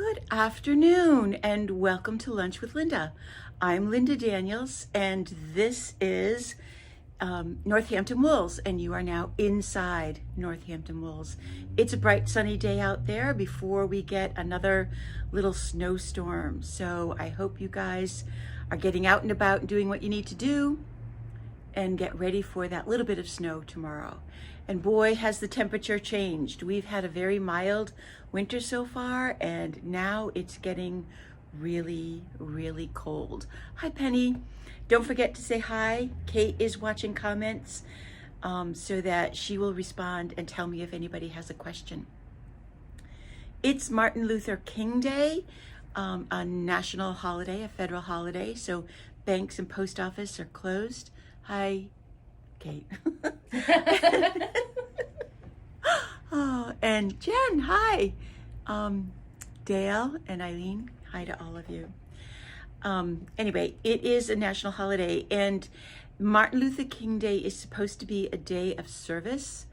Good afternoon and welcome to Lunch with Linda. I'm Linda Daniels and this is Northampton Wolls, and you are now inside Northampton Wolls. It's a bright sunny day out there before we get another little snowstorm. So I hope you guys are getting out and about and doing what you need to do and get ready for that little bit of snow tomorrow. And boy, has the temperature changed. We've had a very mild winter so far, and now it's getting really, really cold. Hi, Penny. Don't forget to say hi. Kate is watching comments so that she will respond and tell me if anybody has a question. It's Martin Luther King Day, a national holiday, a federal holiday, so banks and post office are closed. Hi, Kate. Oh, and Jen, hi. Dale and Eileen, hi to all of you. Anyway, it is a national holiday, and Martin Luther King Day is supposed to be a day of service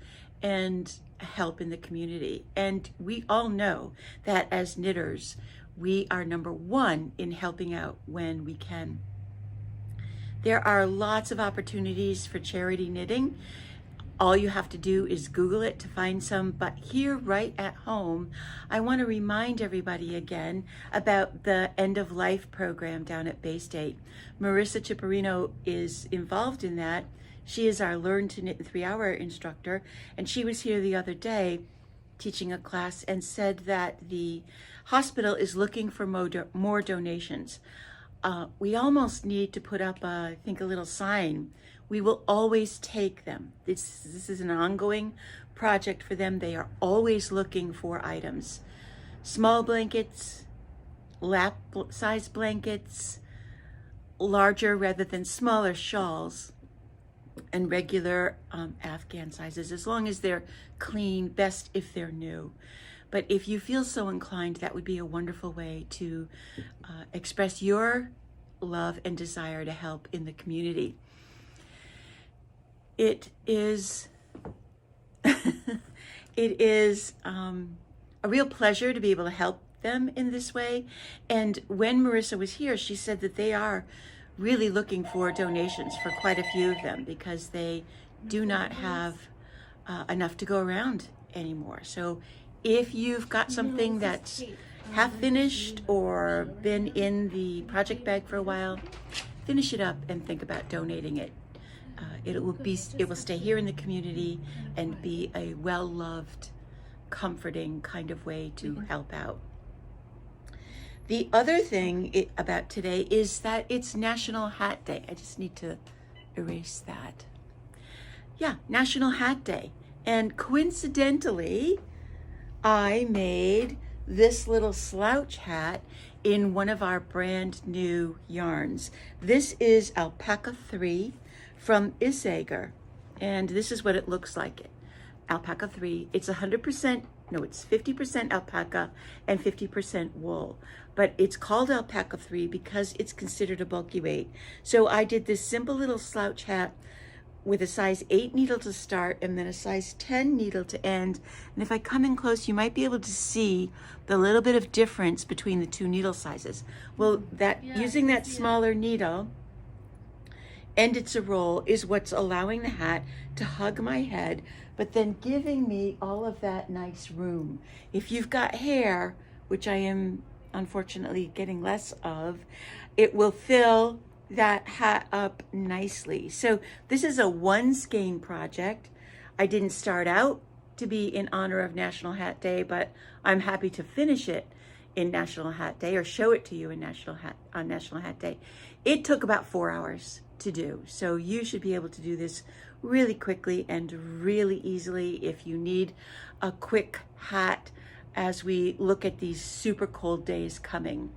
and help in the community. And we all know that as knitters, we are number one in helping out when we can. There are lots of opportunities for charity knitting. All you have to do is Google it to find some, but here right at home, I want to remind everybody again about the End of Life program down at Bay State. Marissa Chipperino is involved in that. She is our Learn to Knit in 3 Hour instructor, and she was here the other day teaching a class and said that the hospital is looking for more donations. We almost need to put up, I think, a little sign. We will always take them. This is an ongoing project for them. They are always looking for items. Small blankets, lap-size blankets, larger rather than smaller shawls, and regular Afghan sizes, as long as they're clean, best if they're new. But if you feel so inclined, that would be a wonderful way to express your love and desire to help in the community. It is it is a real pleasure to be able to help them in this way. And when Marissa was here, she said that they are really looking for donations for quite a few of them because they do not have enough to go around anymore. So if you've got something that's half finished or been in the project bag for a while, finish it up and think about donating it. It will stay here in the community and be a well-loved, comforting kind of way to help out. The other thing about today is that it's National Hat Day. I just need to erase that. Yeah, National Hat Day. And coincidentally, I made this little slouch hat in one of our brand new yarns. This is Alpaca 3 from Isager, and this is what it looks like. Alpaca 3, it's 50% alpaca and 50% wool, but it's called Alpaca 3 because it's considered a bulky weight. So I did this simple little slouch hat with a size 8 needle to start and then a size 10 needle to end. And if I come in close, you might be able to see the little bit of difference between the two needle sizes. Well, using that smaller needle, and it's a roll, is what's allowing the hat to hug my head, but then giving me all of that nice room. If you've got hair, which I am unfortunately getting less of, it will fill that hat up nicely. So this is a one skein project. I didn't start out to be in honor of National Hat Day, but I'm happy to finish it in National Hat Day or show it to you in on National Hat Day. It took about 4 hours to do, so you should be able to do this really quickly and really easily if you need a quick hat as we look at these super cold days coming.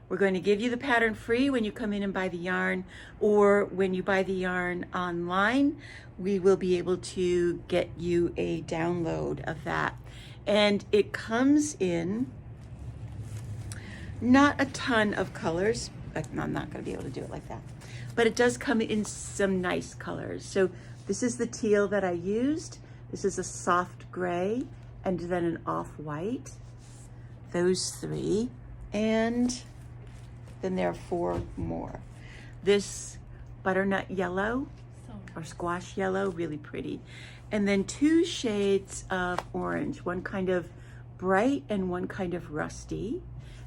We're going to give you the pattern free when you come in and buy the yarn, or when you buy the yarn online, we will be able to get you a download of that. And it comes in not a ton of colors. I'm not going to be able to do it like that, but it does come in some nice colors. So this is the teal that I used. This is a soft gray and then an off-white. those 3, and then there are 4 more. This butternut yellow or squash yellow, really pretty. And then 2 shades of orange, one kind of bright and one kind of rusty,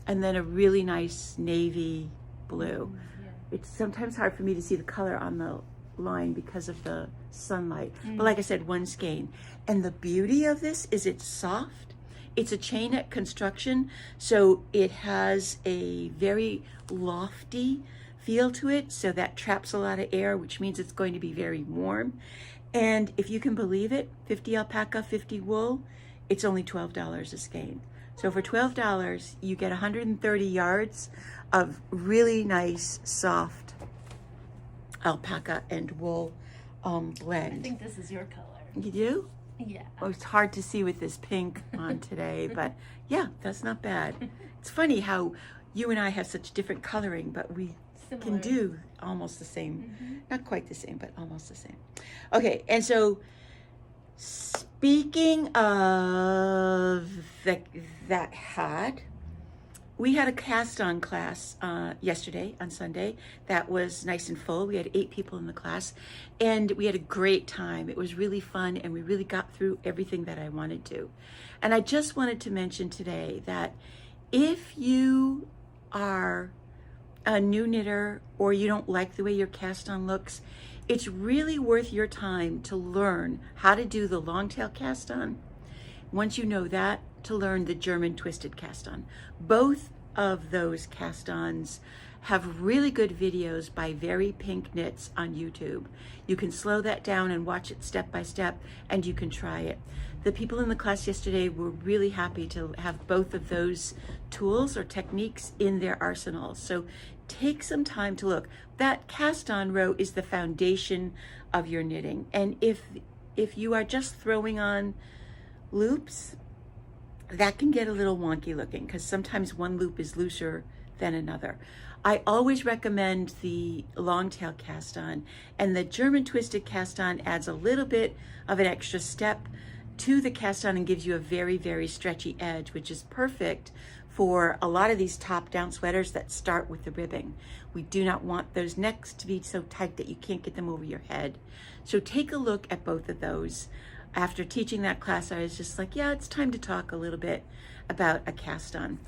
and then a really nice navy blue. Yeah. It's sometimes hard for me to see the color on the line because of the sunlight. But like I said, 1 skein. And the beauty of this is it's soft. It's a chainette construction, so it has a very lofty feel to it, so that traps a lot of air, which means it's going to be very warm. And if you can believe it, 50 alpaca, 50 wool, it's only $12 a skein. So for $12, you get 130 yards of really nice, soft alpaca and wool blend. I think this is your color. You do? Yeah. Oh, it's hard to see with this pink on today, but yeah, that's not bad. It's funny how you and I have such different coloring, but we can do almost the same. Not quite the same, but almost the same. Okay, and so speaking of that hat, we had a cast-on class yesterday on Sunday that was nice and full. We had 8 people in the class, and we had a great time. It was really fun, and we really got through everything that I wanted to. And I just wanted to mention today that if you are a new knitter or you don't like the way your cast-on looks, it's really worth your time to learn how to do the long tail cast-on. Once you know that, to learn the German twisted cast-on. Both of those cast-ons have really good videos by Very Pink Knits on YouTube. You can slow that down and watch it step by step, and you can try it. The people in the class yesterday were really happy to have both of those tools or techniques in their arsenal. So take some time to look. That cast-on row is the foundation of your knitting. And if you are just throwing on loops, that can get a little wonky looking because sometimes one loop is looser than another. I always recommend the long tail cast on, and the German twisted cast on adds a little bit of an extra step to the cast on and gives you a very, very stretchy edge, which is perfect for a lot of these top down sweaters that start with the ribbing. We do not want those necks to be so tight that you can't get them over your head. So take a look at both of those. After teaching that class, I was just like, yeah, it's time to talk a little bit about a cast on.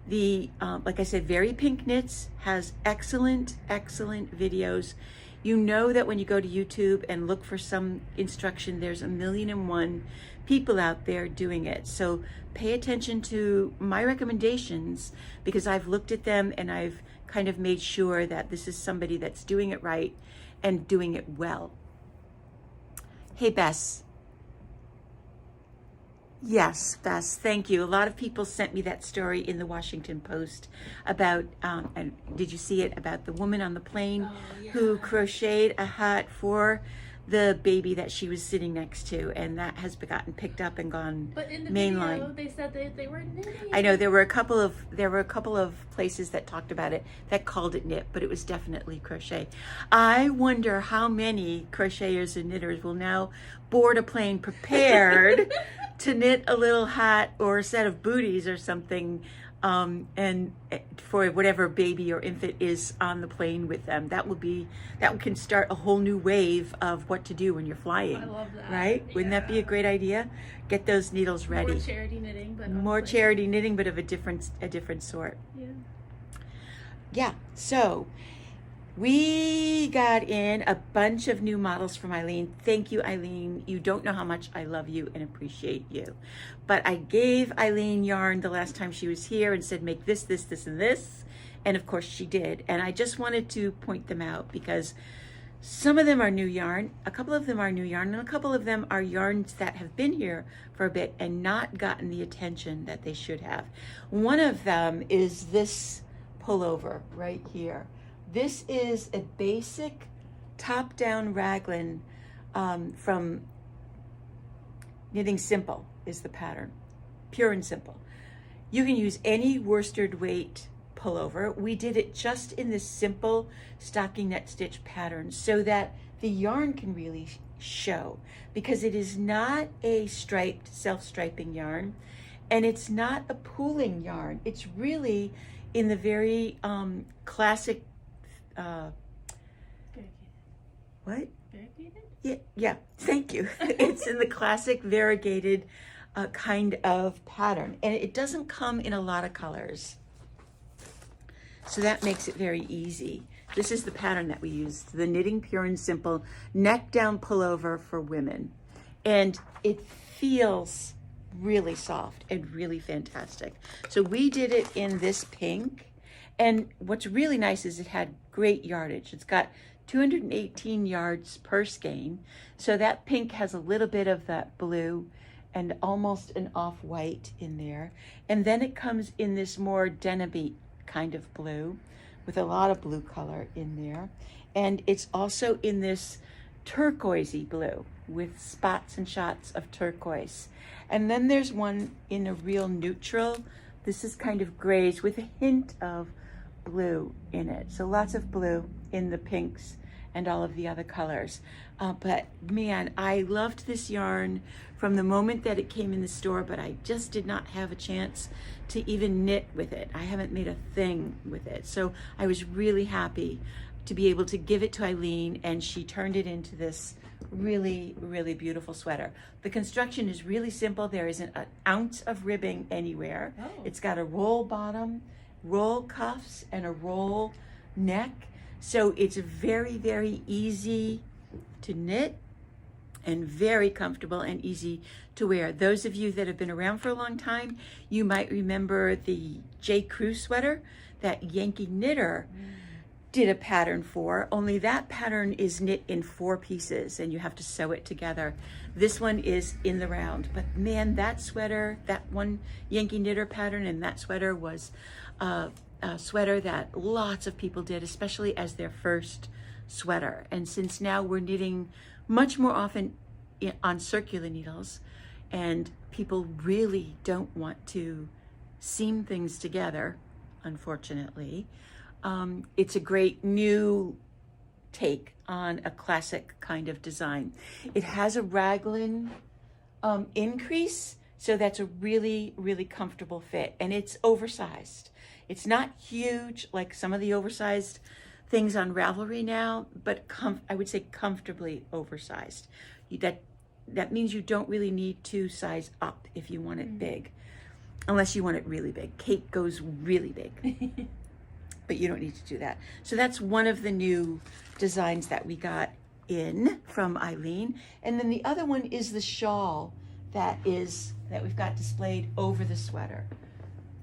The, like I said, Very Pink Knits has excellent, excellent videos. You know that when you go to YouTube and look for some instruction, there's 1,000,001 people out there doing it. So pay attention to my recommendations because I've looked at them and I've kind of made sure that this is somebody that's doing it right and doing it well. Hey, Bess. Yes, Bess, thank you. A lot of people sent me that story in the Washington Post about, and did you see it, about the woman on the plane who crocheted a hat for the baby that she was sitting next to, and that has gotten picked up and gone mainline. But in the video, they said that they were knitting. I know there were a couple of places that talked about it that called it knit, but it was definitely crochet. I wonder how many crocheters and knitters will now board a plane prepared to knit a little hat or a set of booties or something, and for whatever baby or infant is on the plane with them. That can start a whole new wave of what to do when you're flying. I love that. Right? Yeah. Wouldn't that be a great idea? Get those needles ready. More charity knitting, but more charity knitting, but of a different sort. Yeah. Yeah. So we got in a bunch of new models from Eileen. Thank you, Eileen. You don't know how much I love you and appreciate you. But I gave Eileen yarn the last time she was here and said, make this, this, this, and this. And of course she did. And I just wanted to point them out because some of them are new yarn, a couple of them are new yarn, and a couple of them are yarns that have been here for a bit and not gotten the attention that they should have. One of them is this pullover right here. This is a basic top-down raglan from Knitting Simple is the pattern, pure and simple. You can use any worsted weight pullover. We did it just in this simple stocking net stitch pattern so that the yarn can really show because it is not a striped, self-striping yarn. And it's not a pooling yarn. It's really in the very classic, Variegated. what? Variegated? Yeah, thank you. It's in the classic variegated kind of pattern. And it doesn't come in a lot of colors. So that makes it very easy. This is the pattern that we used, the Knitting Pure and Simple neck down pullover for women. And it feels really soft and really fantastic. So we did it in this pink. And what's really nice is it had great yardage. It's got 218 yards per skein. So that pink has a little bit of that blue and almost an off-white in there. And then it comes in this more denim kind of blue with a lot of blue color in there. And it's also in this turquoisey blue with spots and shots of turquoise. And then there's one in a real neutral. This is kind of grays with a hint of blue in it. So lots of blue in the pinks and all of the other colors. But man, I loved this yarn from the moment that it came in the store, but I just did not have a chance to even knit with it. I haven't made a thing with it. So I was really happy to be able to give it to Eileen, and she turned it into this really, really beautiful sweater. The construction is really simple. There isn't an ounce of ribbing anywhere. Oh. It's got a roll bottom, roll cuffs, and a roll neck. So it's very, very easy to knit and very comfortable and easy to wear. Those of you that have been around for a long time, you might remember the J. Crew sweater that Yankee Knitter did a pattern for, only that pattern is knit in 4 pieces and you have to sew it together. This one is in the round, but man, that sweater, that one Yankee Knitter pattern and that sweater was a sweater that lots of people did, especially as their first sweater. And since now we're knitting much more often on circular needles, and people really don't want to seam things together, unfortunately, it's a great new take on a classic kind of design. It has a raglan increase, so that's a really, really comfortable fit, and it's oversized. It's not huge like some of the oversized things on Ravelry now, but I would say comfortably oversized. That means you don't really need to size up if you want it big, unless you want it really big. Kate goes really big, but you don't need to do that. So that's one of the new designs that we got in from Eileen. And then the other one is the shawl that we've got displayed over the sweater.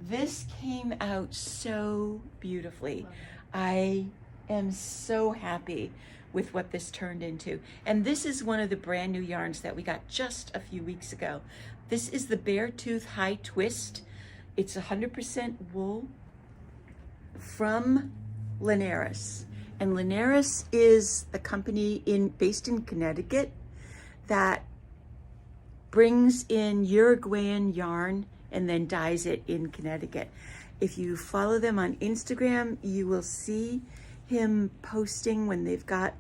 This came out so beautifully. I am so happy with what this turned into. And this is one of the brand new yarns that we got just a few weeks ago. This is the Beartooth High Twist. It's 100% wool from Linares. And Linares is the company based in Connecticut that brings in Uruguayan yarn and then dyes it in Connecticut. If you follow them on Instagram, you will see him posting when they've got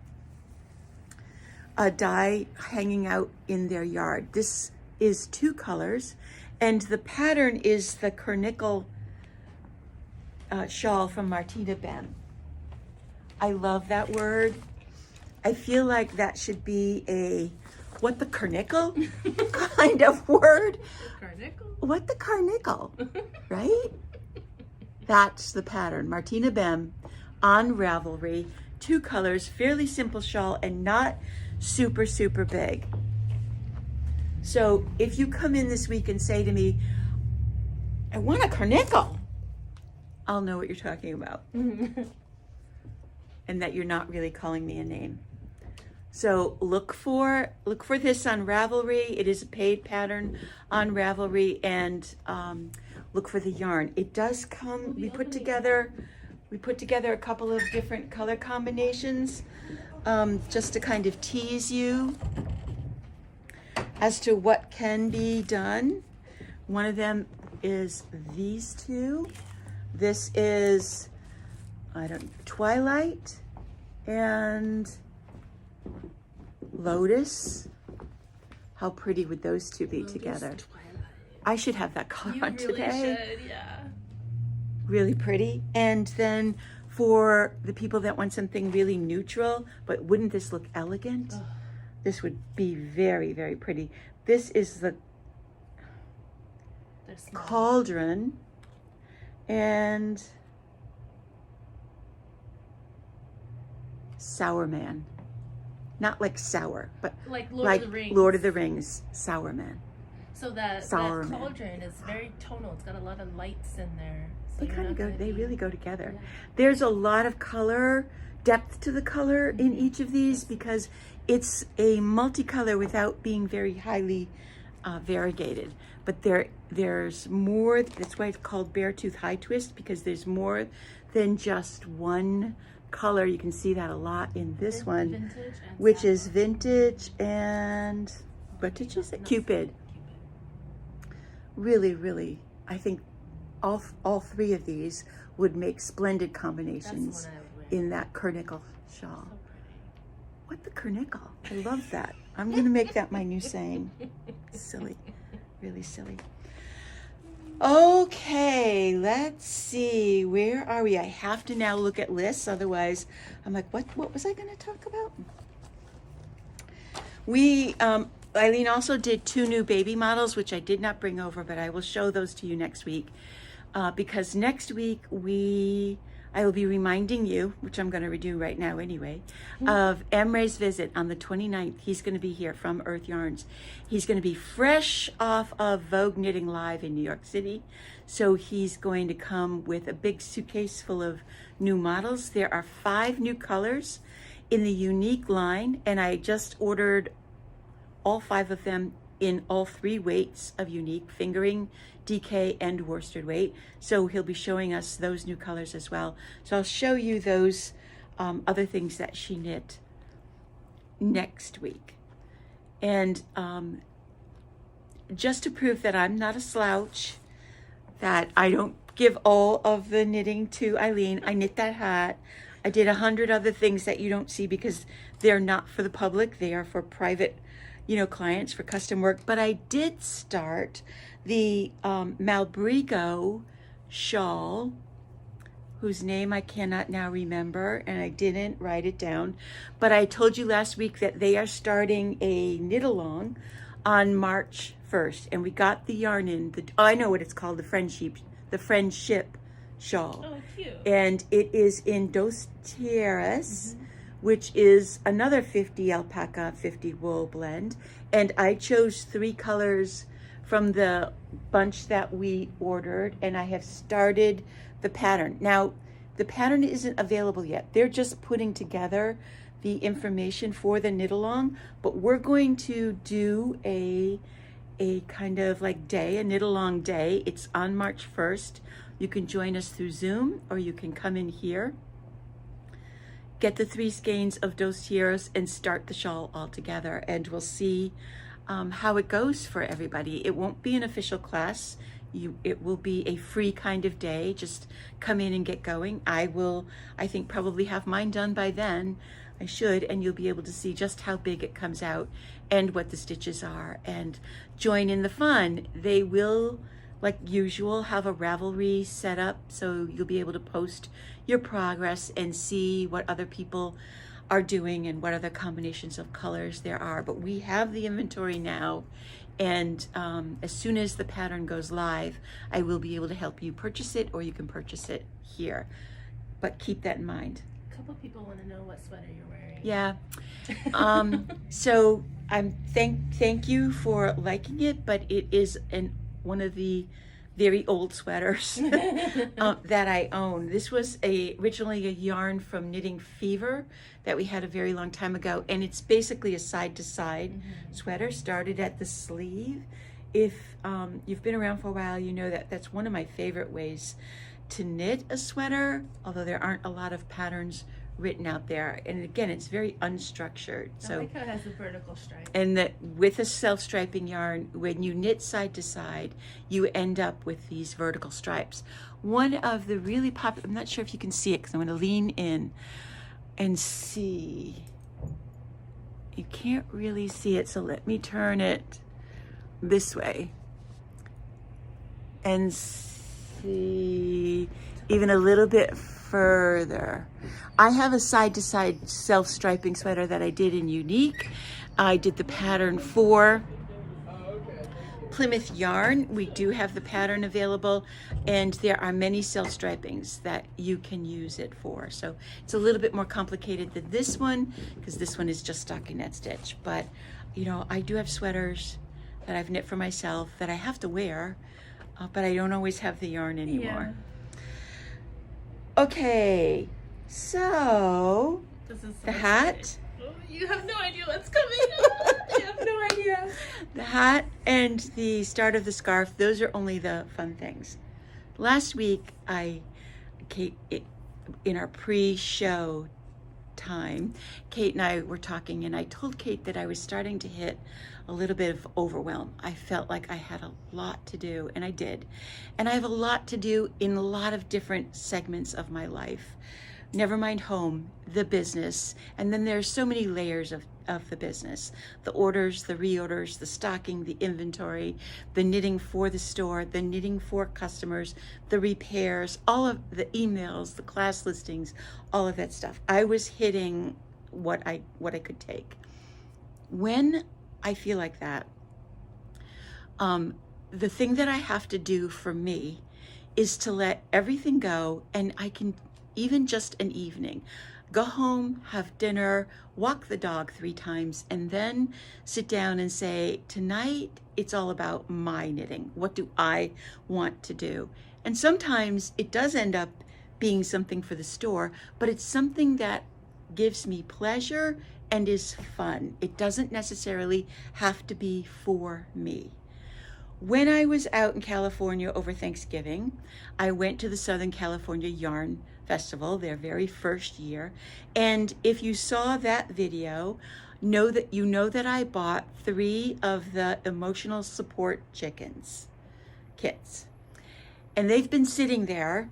a dye hanging out in their yard. This is 2 colors, and the pattern is the Kernickel shawl from Martina Ben. I love that word. I feel like that should be a what the Kernickel kind of word. Carnickel? What the Kernickel, right? That's the pattern. Martina Ben on Ravelry, 2 colors, fairly simple shawl, and not super, super big. So if you come in this week and say to me, I want a Kernickel, I'll know what you're talking about. And that you're not really calling me a name. So look for this on Ravelry. It is a paid pattern on Ravelry, and look for the yarn. It does come, we put together a couple of different color combinations just to kind of tease you as to what can be done. One of them is these 2. This is, Twilight and Lotus. How pretty would those 2 be together? Twilight. I should have that color You on really today. should, yeah. Really pretty. And then for the people that want something really neutral, but wouldn't this look elegant? Ugh. This would be very, very pretty. This is the cauldron, and Sour Man. Not like sour, but like like of the Rings. Lord of the Rings, Sour Man. So that cauldron is very tonal. It's got a lot of lights in there. So They kind of go, they really go together. Yeah. There's a lot of color, depth to the color in each of these because it's a multicolor without being very highly variegated. But there's more, that's why it's called Beartooth High Twist, because there's more than just one color. You can see that a lot in this one, which is vintage and, what did you say? Cupid. Really, really, I think all three of these would make splendid combinations in that Kernickel shawl. What the Kernickel? I love that. I'm gonna make that my new saying. Silly, really silly. Okay, let's see, where are we? I have to now look at lists, otherwise I'm like, what was I gonna talk about? Eileen also did 2 new baby models, which I did not bring over, but I will show those to you next week. Because next week I will be reminding you, which I'm going to redo right now anyway, of Emre's visit on the 29th. He's going to be here from Earth Yarns. He's going to be fresh off of Vogue Knitting Live in New York City. So he's going to come with a big suitcase full of new models. There are 5 new colors in the Unique line, and I just ordered all 5 of them in all 3 weights of Unique, fingering, DK, and worsted weight. So he'll be showing us those new colors as well. So I'll show you those other things that she knit next week. And just to prove that I'm not a slouch, that I don't give all of the knitting to Eileen, I knit that hat. I did 100 other things that you don't see because they're not for the public. They are for private, clients, for custom work. But I did start the Malabrigo shawl, whose name I cannot now remember, and I didn't write it down. But I told you last week that they are starting a knit along on March 1st, and we got the yarn in. I know what it's called, the friendship shawl. Oh, cute. And it is in Dos Tierras, which is another 50 alpaca, 50 wool blend. And I chose 3 colors from the bunch that we ordered, and I have started the pattern. Now, the pattern isn't available yet. They're just putting together the information for the knit along, but we're going to do a kind of like day, a knit along day. It's on March 1st. You can join us through Zoom, or you can come in here, get the 3 skeins of Dos Tierras, and start the shawl all together, and we'll see how it goes for everybody. It won't be an official class. It will be a free kind of day. Just come in and get going. I think probably have mine done by then. I should, and you'll be able to see just how big it comes out and what the stitches are, and join in the fun. They will, like usual, have a Ravelry set up, so you'll be able to post your progress and see what other people are doing and what other combinations of colors there are. But we have the inventory now, and as soon as the pattern goes live, I will be able to help you purchase it, or you can purchase it here. But keep that in mind. A couple people want to know what sweater you're wearing. Yeah. So thank you for liking it, but it is one of the very old sweaters that I own. This was originally a yarn from Knitting Fever that we had a very long time ago, and it's basically a side-to-side sweater, started at the sleeve. If you've been around for a while, you know that that's one of my favorite ways to knit a sweater, although there aren't a lot of patterns written out there. And again, it's very unstructured. I like how it has the vertical stripe. And with a self-striping yarn, when you knit side to side, you end up with these vertical stripes. One of the really popular, I'm not sure if you can see it because I'm going to lean in and see. You can't really see it, so let me turn it this way. and see even a little bit further. I have a side-to-side self-striping sweater that I did in Unique. I did the pattern for Plymouth yarn. We do have the pattern available, and there are many self-stripings that you can use it for. So it's a little bit more complicated than this one, because this one is just stockinette stitch. But you know, I do have sweaters that I've knit for myself that I have to wear, but I don't always have the yarn anymore. Yeah. Okay, so This is so the hat. exciting. Oh, you have no idea what's coming. You have no idea. The hat and the start of the scarf, those are only the fun things. Last week, Kate, in our pre-show time, Kate and I were talking, and I told Kate that I was starting to hit a little bit of overwhelm. I felt like I had a lot to do, and I did. And I have a lot to do in a lot of different segments of my life. Never mind home, the business, and then there's so many layers of the business. The orders, the reorders, the stocking, the inventory, the knitting for the store, the knitting for customers, the repairs, all of the emails, the class listings, all of that stuff. I was hitting what I could take. When I feel like that, the thing that I have to do for me is to let everything go, and I can even just an evening, go home, have dinner, walk the dog 3 times, and then sit down and say, tonight it's all about my knitting. What do I want to do? And sometimes it does end up being something for the store, but it's something that gives me pleasure and is fun. It doesn't necessarily have to be for me. When I was out in California over Thanksgiving, I went to the Southern California Yarn Festival, their very first year. And if you saw that video, know that I bought 3 of the emotional support chickens kits. And they've been sitting there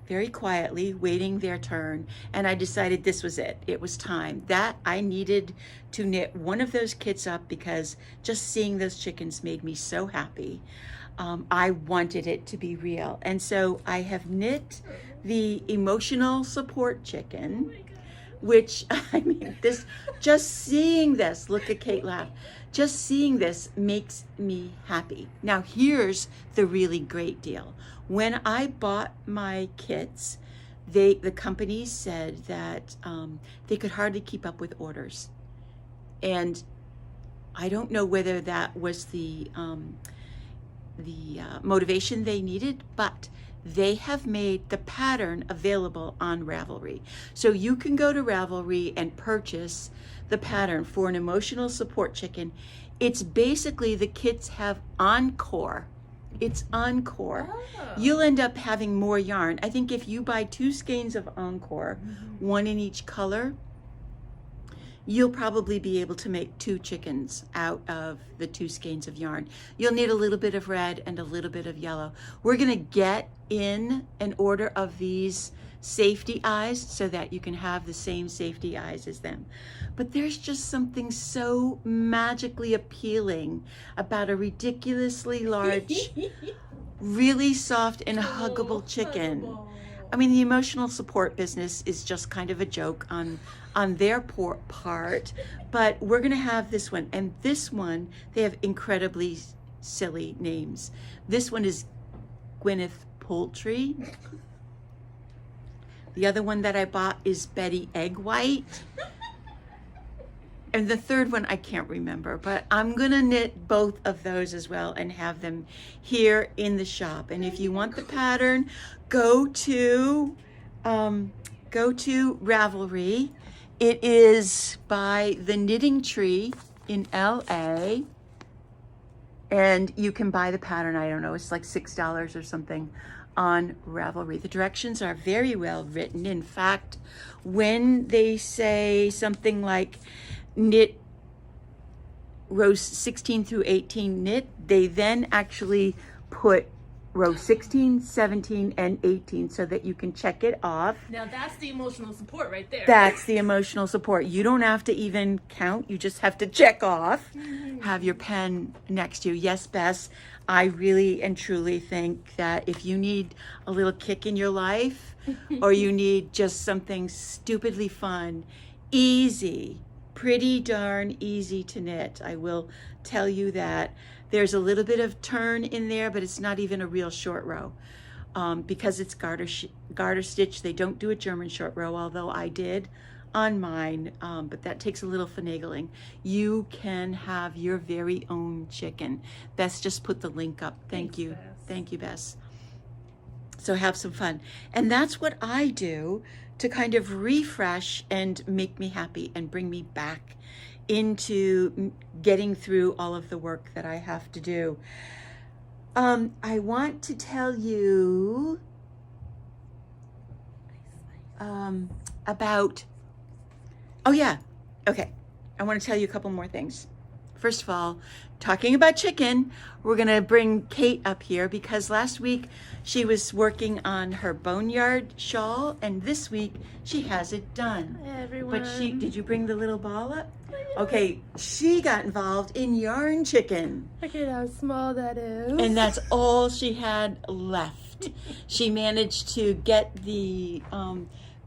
very quietly, waiting their turn. And I decided this was it. It was time. That I needed to knit one of those kits up, because just seeing those chickens made me so happy. I wanted it to be real. And so I have knit the emotional support chicken, which, I mean, just seeing this, look at Kate laugh, just seeing this makes me happy. Now, here's the really great deal. When I bought my kits, the company said that they could hardly keep up with orders. And I don't know whether that was the motivation they needed, but they have made the pattern available on Ravelry. So you can go to Ravelry and purchase the pattern for an emotional support chicken. It's basically, the kits have encore. It's encore. Oh. You'll end up having more yarn. I think if you buy 2 skeins of encore, one in each color, you'll probably be able to make 2 chickens out of the 2 skeins of yarn. You'll need a little bit of red and a little bit of yellow. We're gonna get in an order of these safety eyes so that you can have the same safety eyes as them. But there's just something so magically appealing about a ridiculously large, really soft and huggable chicken. I mean, the emotional support business is just kind of a joke on their part, but we're gonna have this one. And this one, they have incredibly silly names. This one is Gwyneth Poultry. The other one that I bought is Betty Egg White. And the third one I can't remember, but I'm gonna knit both of those as well and have them here in the shop. And if you want the pattern, go to Ravelry. It is by the Knitting Tree in LA, and you can buy the pattern. I don't know, it's like $6 or something on Ravelry. The directions are very well written. In fact, when they say something like knit rows 16 through 18 knit, they then actually put row 16, 17, and 18 so that you can check it off. Now that's the emotional support right there. That's the emotional support. You don't have to even count. You just have to check off. Have your pen next to you. Yes, Bess, I really and truly think that if you need a little kick in your life or you need just something stupidly fun, easy, pretty darn easy to knit, I will tell you that. There's a little bit of turn in there, but it's not even a real short row. Because it's garter stitch, they don't do a German short row, although I did on mine, but that takes a little finagling. You can have your very own chicken. Bess just put the link up. Thanks, you. Bess. Thank you, Bess. So have some fun. And that's what I do to kind of refresh and make me happy and bring me back into getting through all of the work that I have to do. I want to tell you about, oh yeah, okay. I want to tell you a couple more things. First of all, talking about chicken, we're going to bring Kate up here because last week she was working on her boneyard shawl and this week she has it done. Hi, everyone. But did you bring the little ball up? Okay, she got involved in yarn chicken. Look at how small that is. And that's all she had left. She managed to get the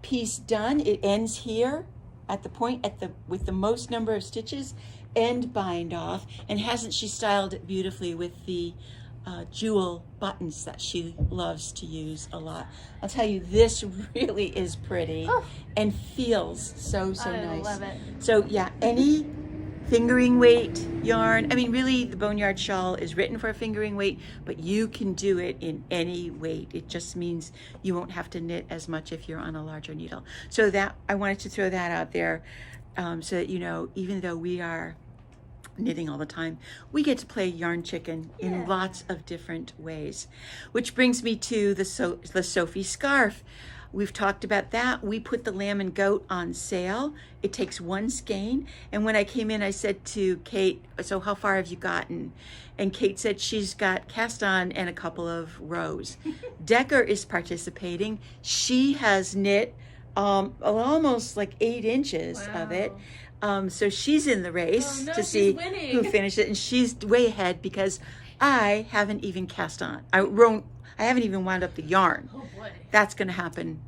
piece done. It ends here at the point with the most number of stitches and bind off. And hasn't she styled it beautifully with the jewel buttons that she loves to use a lot. I'll tell you, this really is pretty and feels so nice. I love it. So yeah, any fingering weight yarn, I mean really the boneyard shawl is written for a fingering weight, but you can do it in any weight. It just means you won't have to knit as much if you're on a larger needle. So that I wanted to throw that out there so that you know, even though we are knitting all the time, we get to play yarn chicken in lots of different ways. Which brings me to the Sophie scarf. We've talked about that. We put the lamb and goat on sale. It takes one skein. And when I came in, I said to Kate, so how far have you gotten? And Kate said she's got cast on and a couple of rows. Decker is participating. She has knit almost like 8 inches of it. So she's in the race to see who finished it, and she's way ahead because I haven't even cast on. I haven't even wound up the yarn. Oh boy. That's going to happen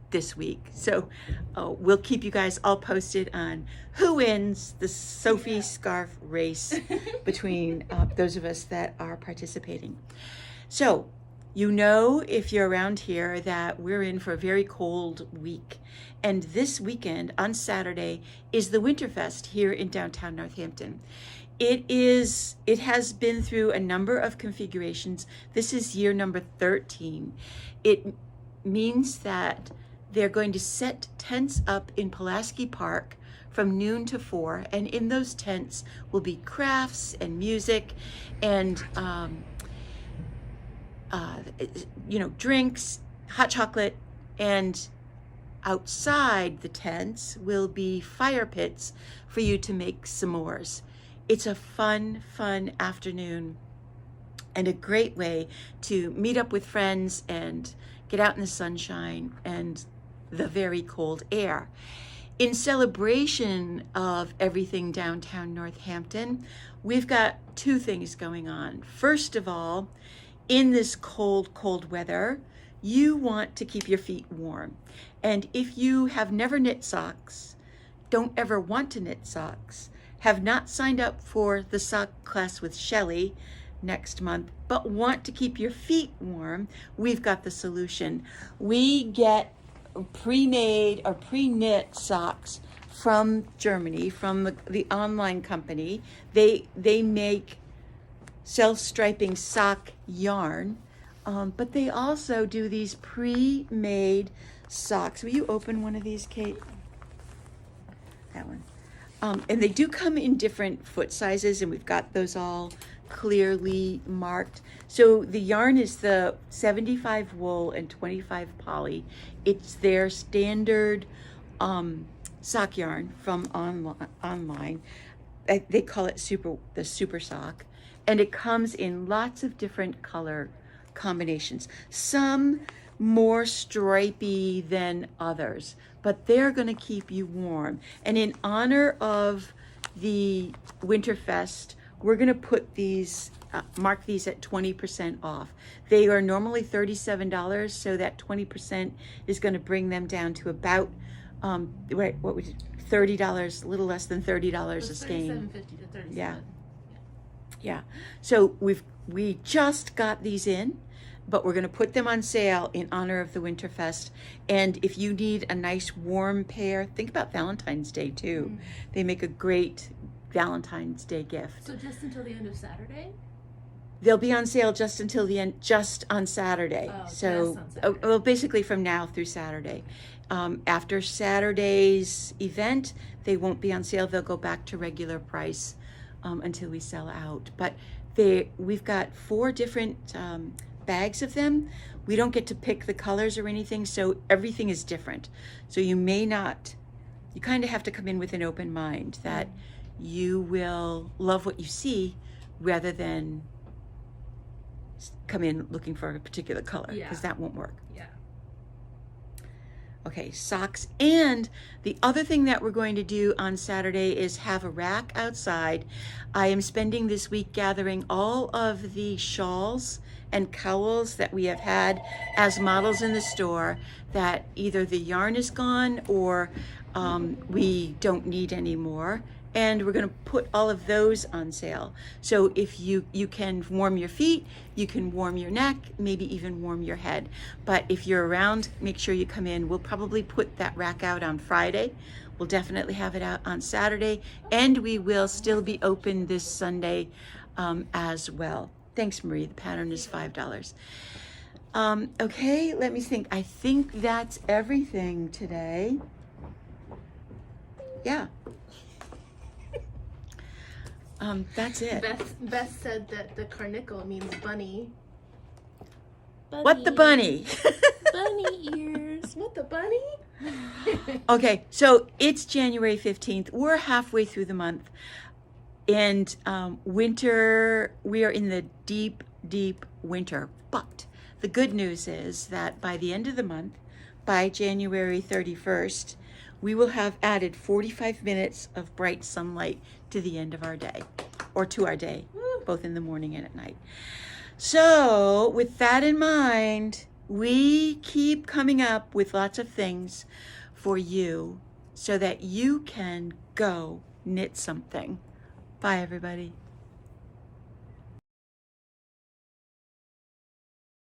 this week. So we'll keep you guys all posted on who wins the Sophie scarf race between those of us that are participating. So you know, if you're around here, that we're in for a very cold week. And this weekend, on Saturday, is the Winterfest here in downtown Northampton. It has been through a number of configurations. This is year number 13. It means that they're going to set tents up in Pulaski Park from noon to 4. And in those tents will be crafts and music and drinks, hot chocolate, and outside the tents will be fire pits for you to make s'mores. It's a fun afternoon and a great way to meet up with friends and get out in the sunshine and the very cold air. In celebration of everything downtown Northampton, we've got 2 things going on. First of all, in this cold weather, you want to keep your feet warm. And if you have never knit socks, don't ever want to knit socks, have not signed up for the sock class with Shelley next month, but want to keep your feet warm, we've got the solution. We get pre-made or pre-knit socks from Germany, from the online company. They make self-striping sock yarn, but they also do these pre-made socks. Will you open one of these, Kate? That one. And they do come in different foot sizes, and we've got those all clearly marked. So the yarn is the 75 wool and 25 poly. It's their standard sock yarn from online. They call it the super sock. And it comes in lots of different color combinations. Some more stripy than others, but they're going to keep you warm. And in honor of the Winterfest, we're going to put these, mark these at 20% off. They are normally $37, so that 20% is going to bring them down to about, what would you, $30, a little less than $30 a skein. $37.50 to $37. Yeah. Yeah. So we just got these in, but we're going to put them on sale in honor of the Winterfest. And if you need a nice warm pair, think about Valentine's Day too. They make a great Valentine's Day gift. So just until the end of Saturday? They'll be on sale just until the end, just on Saturday. Oh, So, just on Saturday. well, basically from now through Saturday. After Saturday's event, they won't be on sale. They'll go back to regular price until we sell out. But we've got 4 different bags of them. We don't get to pick the colors or anything, so everything is different. So you may not, you kind of have to come in with an open mind that you will love what you see rather than come in looking for a particular color, because that won't work. Yeah. Okay, socks. And the other thing that we're going to do on Saturday is have a rack outside. I am spending this week gathering all of the shawls and cowls that we have had as models in the store that either the yarn is gone or we don't need anymore. And we're going to put all of those on sale. So if you can warm your feet, you can warm your neck, maybe even warm your head. But if you're around, make sure you come in. We'll probably put that rack out on Friday. We'll definitely have it out on Saturday. And we will still be open this Sunday as well. Thanks, Marie. The pattern is $5. Okay, let me think. I think that's everything today. Yeah. That's it. Beth said that the carnicle means bunny. What the bunny? Bunny ears. What the bunny? Okay, so it's January 15th. We're halfway through the month. And winter, we are in the deep, deep winter. But the good news is that by the end of the month, by January 31st, we will have added 45 minutes of bright sunlight to the end of our day, or to our day, both in the morning and at night. So with that in mind, we keep coming up with lots of things for you so that you can go knit something. Bye, everybody.